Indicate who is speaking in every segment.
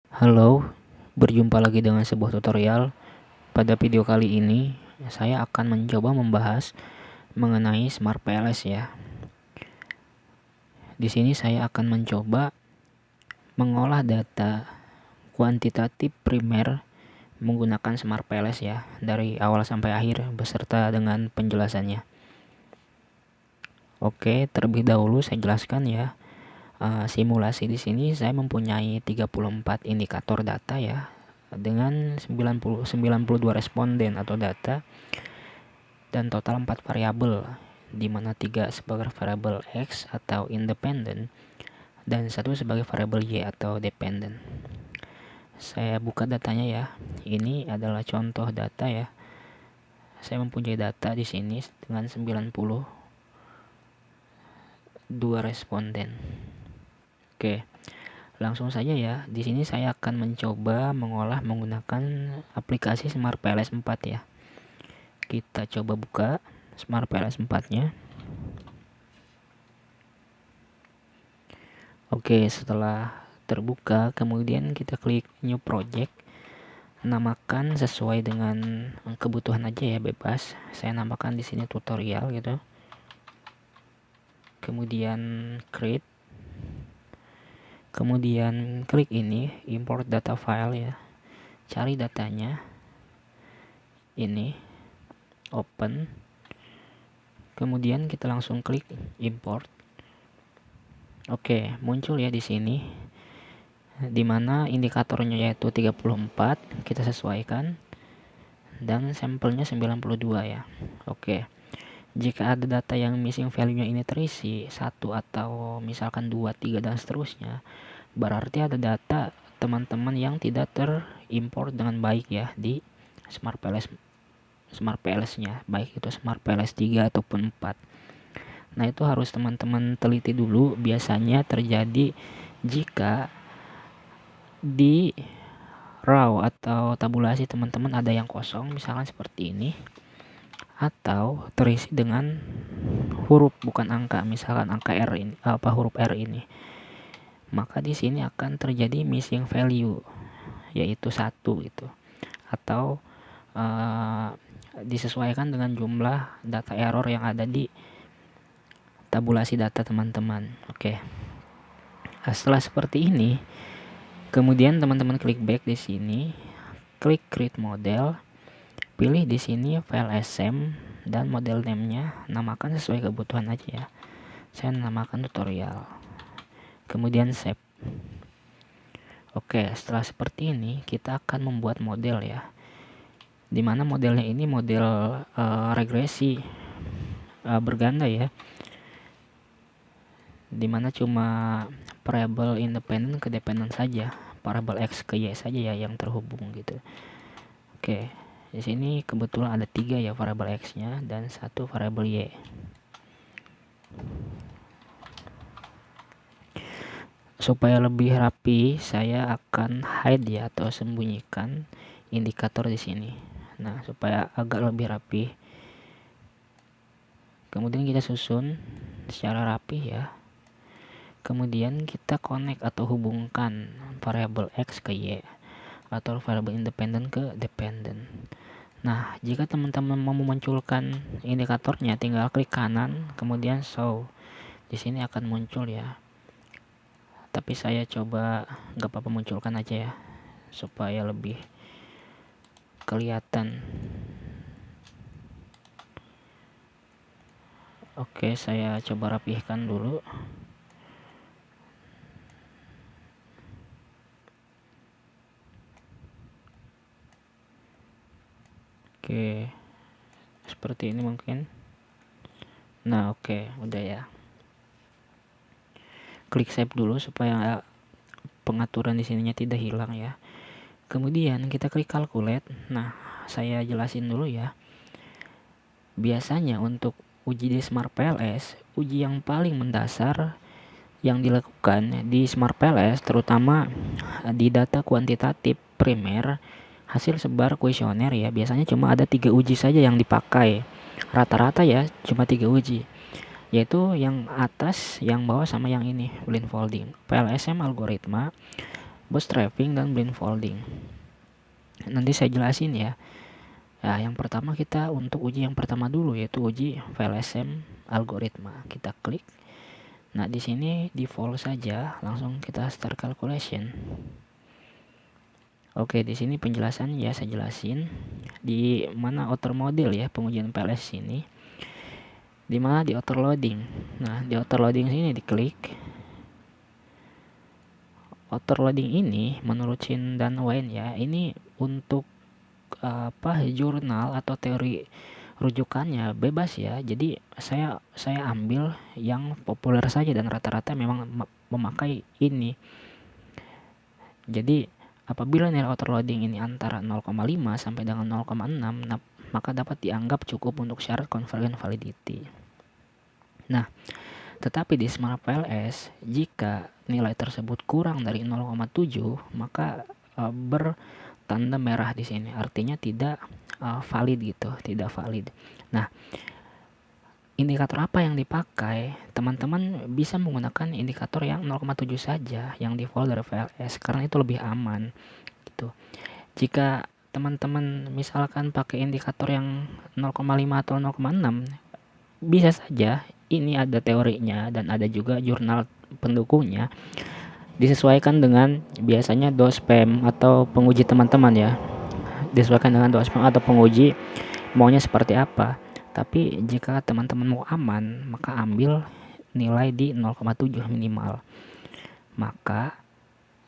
Speaker 1: Halo, berjumpa lagi dengan sebuah tutorial. Pada video kali ini, saya akan mencoba membahas mengenai Smart PLS ya. Di sini saya akan mencoba mengolah data kuantitatif primer menggunakan Smart PLS ya, dari awal sampai akhir beserta dengan penjelasannya. Oke, terlebih dahulu saya jelaskan ya. Simulasi di sini saya mempunyai 34 indikator data ya, dengan 92 responden atau data dan total 4 variabel, di mana 3 sebagai variabel X atau independen dan satu sebagai variabel Y atau dependen. Saya buka datanya ya. Ini adalah contoh data ya. Saya mempunyai data di sini dengan 92 responden. Oke. Langsung saja ya. Di sini saya akan mencoba mengolah menggunakan aplikasi Smart PLS 4 ya. Kita coba buka Smart PLS 4-nya. Oke, setelah terbuka, kemudian kita klik New Project. Namakan sesuai dengan kebutuhan aja ya, bebas. Saya namakan di sini tutorial gitu. Kemudian create. Kemudian klik ini import data file ya. Cari datanya. Ini open. Kemudian kita langsung klik import. Oke, muncul ya di sini. Di mana indikatornya yaitu 34, kita sesuaikan. Dan sampelnya 92 ya. Oke. Jika ada data yang missing value-nya ini terisi 1 atau misalkan 2, 3 dan seterusnya, berarti ada data teman-teman yang tidak terimport dengan baik ya di Smart PLS-nya, baik itu Smart PLS 3 ataupun 4. Nah, itu harus teman-teman teliti dulu. Biasanya terjadi jika di raw atau tabulasi teman-teman ada yang kosong, misalkan seperti ini, atau terisi dengan huruf bukan angka, misalkan angka R ini, huruf R ini, maka di sini akan terjadi missing value yaitu 1 gitu, atau disesuaikan dengan jumlah data error yang ada di tabulasi data teman-teman. Oke. Setelah seperti ini, kemudian teman-teman klik back di sini, klik create model, pilih di sini file SM dan model name-nya namakan sesuai kebutuhan aja ya. Saya namakan tutorial. Kemudian save. Oke, setelah seperti ini kita akan membuat model ya. Dimana modelnya ini model regresi berganda ya. Dimana cuma variabel independen ke dependen saja, variabel X ke Y saja ya yang terhubung gitu. Oke. Di sini kebetulan ada 3 ya variabel X-nya dan 1 variabel Y. Supaya lebih rapi, saya akan hide ya atau sembunyikan indikator di sini. Nah, supaya agak lebih rapi. Kemudian kita susun secara rapi ya. Kemudian kita connect atau hubungkan variabel X ke Y atau variabel independen ke dependen. Nah, jika teman-teman mau memunculkan indikatornya, tinggal klik kanan, kemudian show. Di sini akan muncul ya. Tapi saya coba nggak apa-apa munculkan aja ya, supaya lebih kelihatan. Oke, saya coba rapihkan dulu. Oke, seperti ini mungkin. Nah, oke, udah ya. Klik save dulu supaya pengaturan di sininya tidak hilang ya. Kemudian kita klik calculate. Nah, saya jelasin dulu ya. Biasanya untuk uji di Smart PLS, uji yang paling mendasar yang dilakukan di Smart PLS terutama di data kuantitatif primer, hasil sebar kuesioner ya, biasanya cuma ada 3 uji saja yang dipakai. Rata-rata ya cuma 3 uji. Yaitu yang atas, yang bawah sama yang ini, blindfolding. PLSM algoritma bootstrapping dan blindfolding. Nanti saya jelasin ya. Nah, yang pertama kita untuk uji yang pertama dulu, yaitu uji VLSM algoritma. Kita klik. Nah, di sini default saja, langsung kita start calculation. Oke, di sini penjelasan ya saya jelasin di mana outer model ya pengujian PLS ini. Di mana di outer loading. Nah, di outer loading sini diklik. Outer loading ini menurut Chin dan Wayne ya, ini untuk jurnal atau teori rujukannya bebas ya. Jadi saya ambil yang populer saja dan rata-rata memang memakai ini. Jadi apabila nilai overloading ini antara 0,5 sampai dengan 0,6, maka dapat dianggap cukup untuk syarat convergent validity. Nah, tetapi di Smart PLS jika nilai tersebut kurang dari 0,7 maka bertanda merah di sini, artinya tidak valid gitu, tidak valid. Nah, indikator apa yang dipakai? Teman-teman bisa menggunakan indikator yang 0,7 saja yang default dari VLS karena itu lebih aman gitu. Jika teman-teman misalkan pakai indikator yang 0,5 atau 0,6, bisa saja ini ada teorinya dan ada juga jurnal pendukungnya, disesuaikan dengan biasanya dospem atau penguji teman-teman ya, disesuaikan dengan dospem atau penguji maunya seperti apa. Tapi jika teman-teman mau aman, maka ambil nilai di 0,7 minimal. Maka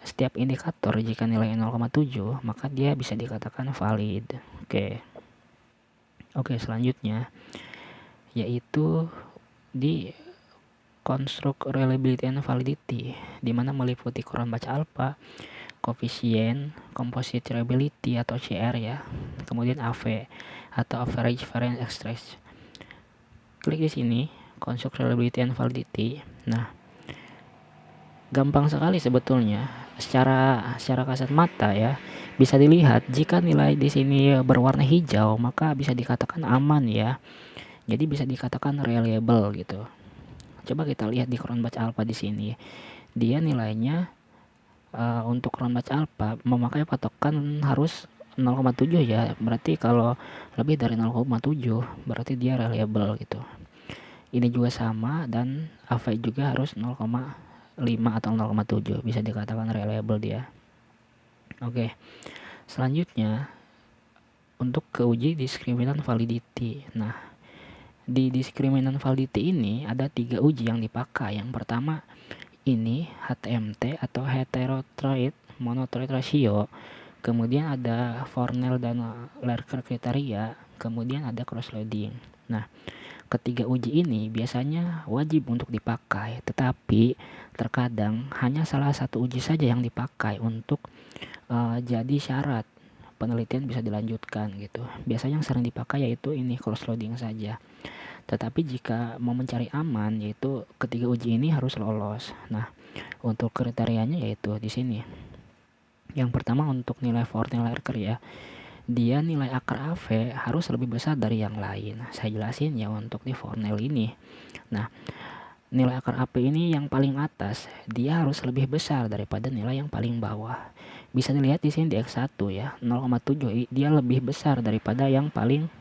Speaker 1: setiap indikator jika nilai 0,7 maka dia bisa dikatakan valid. Oke, selanjutnya yaitu di construct reliability and validity, di mana meliputi koran baca alpha, koefisien composite reliability atau CR ya, kemudian AV atau average variance extract. Klik di sini construct reliability and validity. Nah, gampang sekali sebetulnya, secara kasat mata ya bisa dilihat jika nilai di sini berwarna hijau maka bisa dikatakan aman ya, jadi bisa dikatakan reliable gitu. Coba kita lihat di koran baca alpha di sini, dia nilainya untuk koran baca alpha memakai patokan harus 0,7 ya, berarti kalau lebih dari 0,7 berarti dia reliable gitu. Ini juga sama dan AV juga harus 0,5 atau 0,7, bisa dikatakan reliable dia. Oke, selanjutnya untuk keuji diskriminan validity. Nah, di diskriminan validity ini ada 3 uji yang dipakai. Yang pertama ini HTMT atau heterotroid monotroid ratio, kemudian ada Fornell dan Lerker kriteria, kemudian ada cross loading. Nah, ketiga uji ini biasanya wajib untuk dipakai, tetapi terkadang hanya salah satu uji saja yang dipakai untuk jadi syarat penelitian bisa dilanjutkan gitu. Biasanya yang sering dipakai yaitu ini cross loading saja. Tetapi jika mau mencari aman, yaitu ketiga uji ini harus lolos. Nah, untuk kriterianya yaitu di sini. Yang pertama untuk nilai Fornell Lerker ya, dia nilai akar AV harus lebih besar dari yang lain. Saya jelasin ya untuk di Fornell ini. Nah, nilai akar AV ini yang paling atas, dia harus lebih besar daripada nilai yang paling bawah. Bisa dilihat di sini di X1 ya, 0,7 dia lebih besar daripada yang paling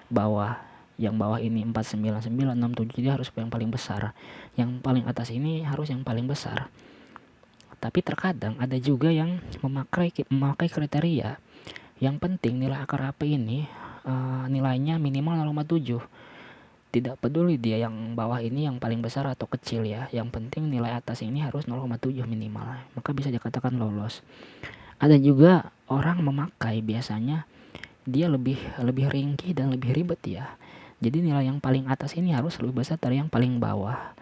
Speaker 1: bawah. Yang bawah ini 49967, dia harus yang paling besar. Yang paling atas ini harus yang paling besar. Tapi terkadang ada juga yang memakai kriteria. Yang penting nilai akar AV ini nilainya minimal 0,7. Tidak peduli dia yang bawah ini yang paling besar atau kecil ya. Yang penting nilai atas ini harus 0,7 minimal. Maka bisa dikatakan lolos. Ada juga orang memakai biasanya dia lebih ringkih dan lebih ribet ya. Jadi nilai yang paling atas ini harus lebih besar dari yang paling bawah.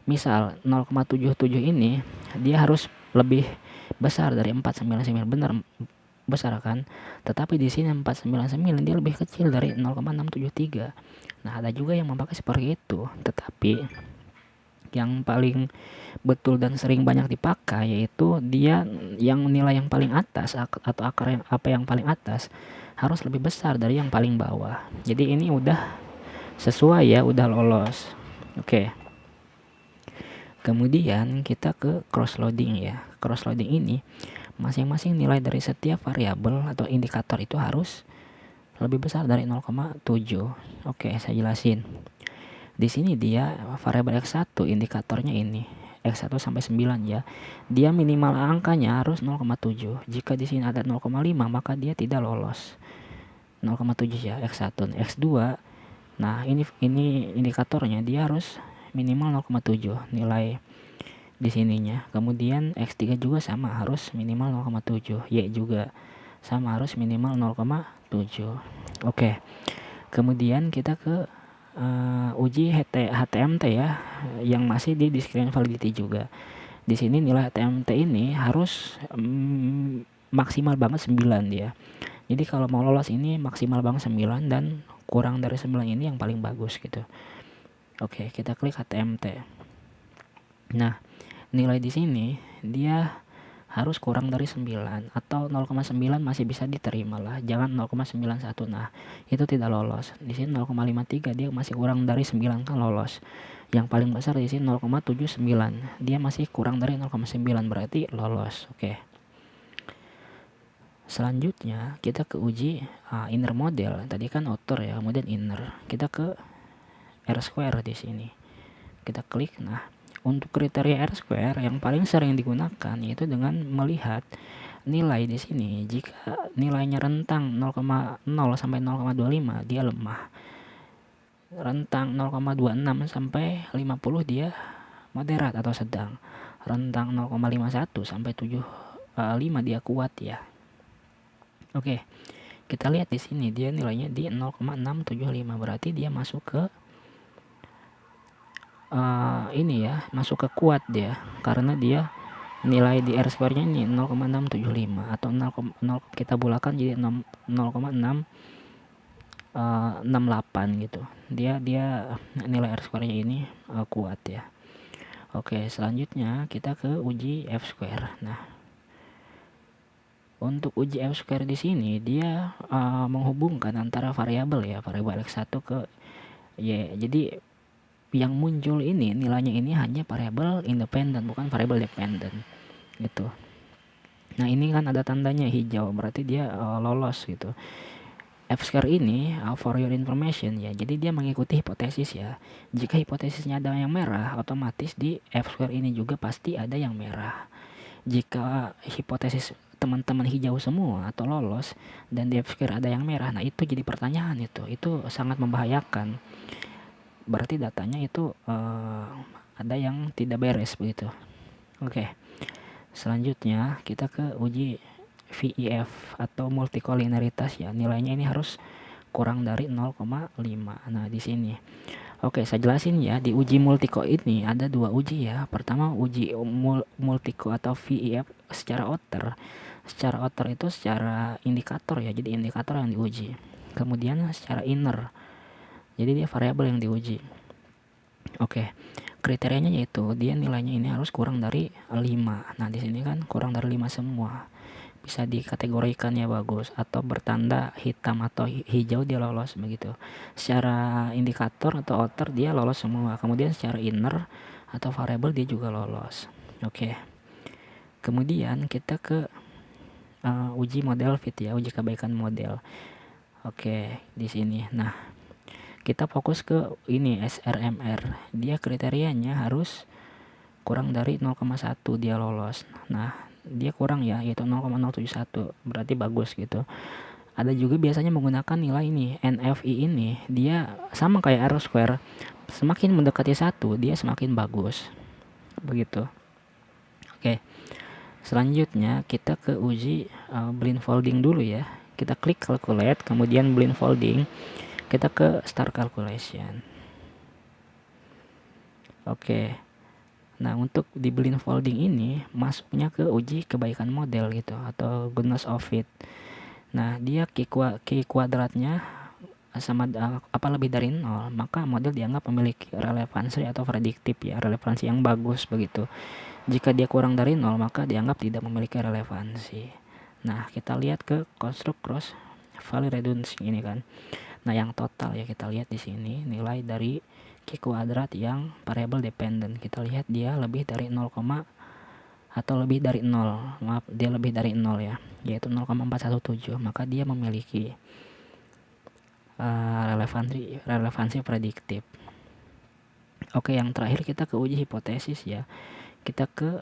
Speaker 1: Misal 0,77 ini dia harus lebih besar dari 499, benar besar kan? Tetapi di sini 499 dia lebih kecil dari 0,673. Nah, ada juga yang memakai seperti itu. Tetapi yang paling betul dan sering banyak dipakai yaitu dia yang nilai yang paling atas atau akar yang yang paling atas harus lebih besar dari yang paling bawah. Jadi ini udah sesuai ya, udah lolos. Oke. Kemudian kita ke cross loading ya. Cross loading ini Masing-masing nilai dari setiap variabel atau indikator itu harus lebih besar dari 0,7. Oke, saya jelasin. Di sini dia variabel X1 indikatornya ini. X1 sampai 9 ya. Dia minimal angkanya harus 0,7. Jika di sini ada 0,5 maka dia tidak lolos. 0,7 ya X1. X2, nah ini indikatornya dia harus minimal 0,7 nilai di sininya. Kemudian X3 juga sama, harus minimal 0,7. Y juga sama, harus minimal 0,7. Oke. Kemudian kita ke uji HTMT ya, yang masih di discrete validity juga. Di sini nilai HTMT ini harus maksimal banget 9 dia. Jadi kalau mau lolos ini maksimal banget 9 dan kurang dari 9 ini yang paling bagus gitu. Oke, kita klik HTMT. Nah, nilai di sini dia harus kurang dari 9 atau 0,9 masih bisa diterima lah, jangan 0,91. Nah, itu tidak lolos. Di sini 0,53 dia masih kurang dari 9 kan lolos. Yang paling besar di sini 0,79. Dia masih kurang dari 0,9 berarti lolos. Oke. Selanjutnya kita ke uji inner model. Tadi kan outer ya, kemudian inner. Kita ke R-square di sini. Kita klik. Nah, untuk kriteria R-square yang paling sering digunakan yaitu dengan melihat nilai di sini. Jika nilainya rentang 0,0 sampai 0,25 dia lemah. Rentang 0,26 sampai 50 dia moderat atau sedang. Rentang 0,51 sampai 75 dia kuat ya. Oke. Kita lihat di sini dia nilainya di 0,675, berarti dia masuk ke ini ya, masuk ke kuat dia karena dia nilai di R-square-nya ini 0,675 atau 0, kita bulakan jadi 0,668 gitu. Dia nilai R-square-nya ini kuat ya. Oke, selanjutnya kita ke uji F-square. Nah, untuk uji F-square di sini dia menghubungkan antara variabel ya, variabel X1 ke Y. Jadi yang muncul ini nilainya ini hanya variabel independen, bukan variabel dependen gitu. Nah, ini kan ada tandanya hijau, berarti dia lolos gitu. F-square ini for your information ya, jadi dia mengikuti hipotesis ya. Jika hipotesisnya ada yang merah, otomatis di F-square ini juga pasti ada yang merah. Jika hipotesis teman-teman hijau semua atau lolos dan di F-square ada yang merah, nah itu jadi pertanyaan, itu sangat membahayakan. Berarti datanya itu ada yang tidak beres begitu. Oke. Selanjutnya kita ke uji VEF atau multicollinearitas ya. Nilainya ini harus kurang dari 0,5. Nah, di sini. Oke, saya jelasin ya. Di uji multico ini ada dua uji ya. Pertama uji multico atau VEF secara outer. Secara outer itu secara indikator ya. Jadi indikator yang diuji. Kemudian secara inner. Jadi dia variabel yang diuji. Oke. Kriterianya yaitu dia nilainya ini harus kurang dari 5. Nah, di sini kan kurang dari 5 semua. Bisa dikategorikan ya bagus atau bertanda hitam atau hijau dia lolos begitu. Secara indikator atau outer dia lolos semua. Kemudian secara inner atau variabel dia juga lolos. Oke. Kemudian kita ke uji model fit ya, uji kebaikan model. Oke, di sini. Nah, kita fokus ke ini SRMR. Dia kriterianya harus kurang dari 0,1 dia lolos. Nah, dia kurang ya, yaitu 0,071. Berarti bagus gitu. Ada juga biasanya menggunakan nilai ini, NFI ini. Dia sama kayak R-square. Semakin mendekati 1, dia semakin bagus. Begitu. Oke. Selanjutnya kita ke uji blindfolding dulu ya. Kita klik calculate, kemudian blindfolding. Kita ke start calculation. Oke. Nah, untuk di blindfolding ini masuknya ke uji kebaikan model gitu atau goodness of fit. Nah, dia Q kuadratnya sama apa lebih dari 0, maka model dianggap memiliki relevansi atau prediktif ya, relevansi yang bagus begitu. Jika dia kurang dari 0, maka dianggap tidak memiliki relevansi. Nah, kita lihat ke construct cross value redundancy ini kan. Nah, yang total ya kita lihat di sini nilai dari Q kuadrat yang variable dependent. Kita lihat dia lebih dari 0,5 atau lebih dari 0, maaf, dia lebih dari 0 ya, yaitu 0,417, maka dia memiliki relevansi prediktif. Oke, yang terakhir kita ke uji hipotesis ya. Kita ke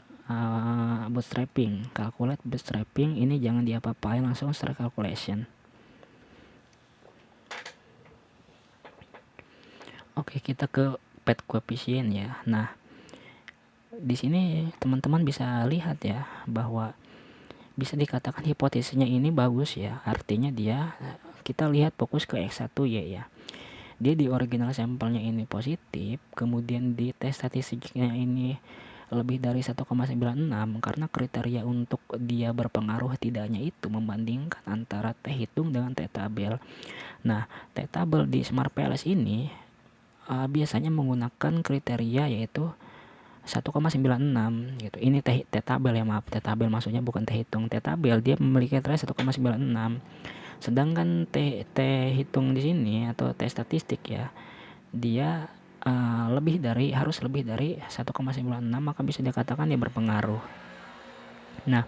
Speaker 1: bootstrapping, calculate bootstrapping. Ini jangan diapa-apain, langsung start calculation. Oke, kita ke pet coefficient ya. Nah, di sini teman-teman bisa lihat ya bahwa bisa dikatakan hipotesisnya ini bagus ya. Artinya dia, kita lihat fokus ke X1Y ya. Dia di original sampelnya ini positif, kemudian di tes statistiknya ini lebih dari 1,96, karena kriteria untuk dia berpengaruh tidaknya itu membandingkan antara T hitung dengan T tabel. Nah, T tabel di Smart PLS ini biasanya menggunakan kriteria yaitu 1,96 gitu. Ini T tabel ya, maaf, T tabel maksudnya bukan T hitung. T tabel dia memiliki kriteria 1,96. Sedangkan T hitung di sini atau T statistik ya, dia harus lebih dari 1,96, maka bisa dikatakan dia berpengaruh. Nah,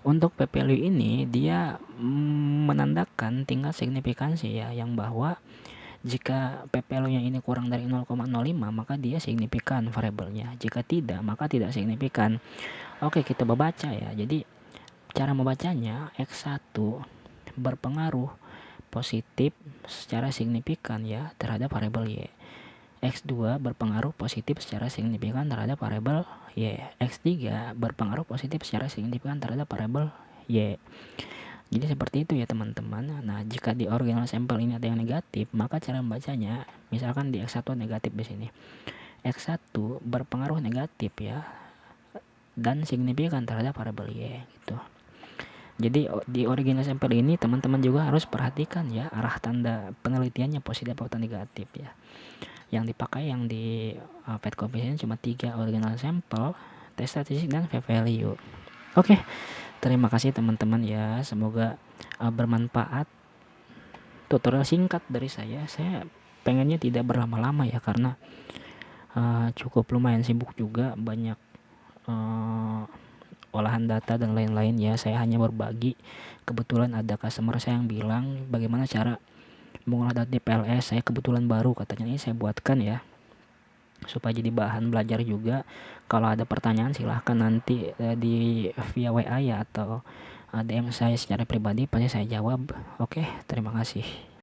Speaker 1: untuk p-value ini dia menandakan tingkat signifikansi ya, yang bahwa jika p-value-nya ini kurang dari 0,05 maka dia signifikan variabelnya. Jika tidak, maka tidak signifikan. Oke, kita membaca ya. Jadi cara membacanya, X1 berpengaruh positif secara signifikan ya terhadap variabel Y. X2 berpengaruh positif secara signifikan terhadap variabel Y. X3 berpengaruh positif secara signifikan terhadap variabel Y. Jadi seperti itu ya teman-teman. Nah, jika di original sampel ini ada yang negatif, maka cara membacanya, misalkan di X1 negatif di sini. X1 berpengaruh negatif ya dan signifikan terhadap variabel Y gitu. Jadi di original sampel ini teman-teman juga harus perhatikan ya arah tanda penelitiannya positif atau negatif ya. Yang dipakai yang di pet coefficient cuma 3 original sampel, tes statistik, dan p-value. Oke, terima kasih teman-teman ya. Semoga bermanfaat. Tutorial singkat dari saya. Saya pengennya tidak berlama-lama ya, karena cukup lumayan sibuk juga, banyak olahan data dan lain-lain ya. Saya hanya berbagi. Kebetulan ada customer saya yang bilang bagaimana cara mengolah data di PLS. Saya kebetulan baru, katanya ini saya buatkan ya, supaya jadi bahan belajar juga. Kalau ada pertanyaan silahkan nanti di via WA ya, atau DM saya secara pribadi, pasti saya jawab. Oke, terima kasih.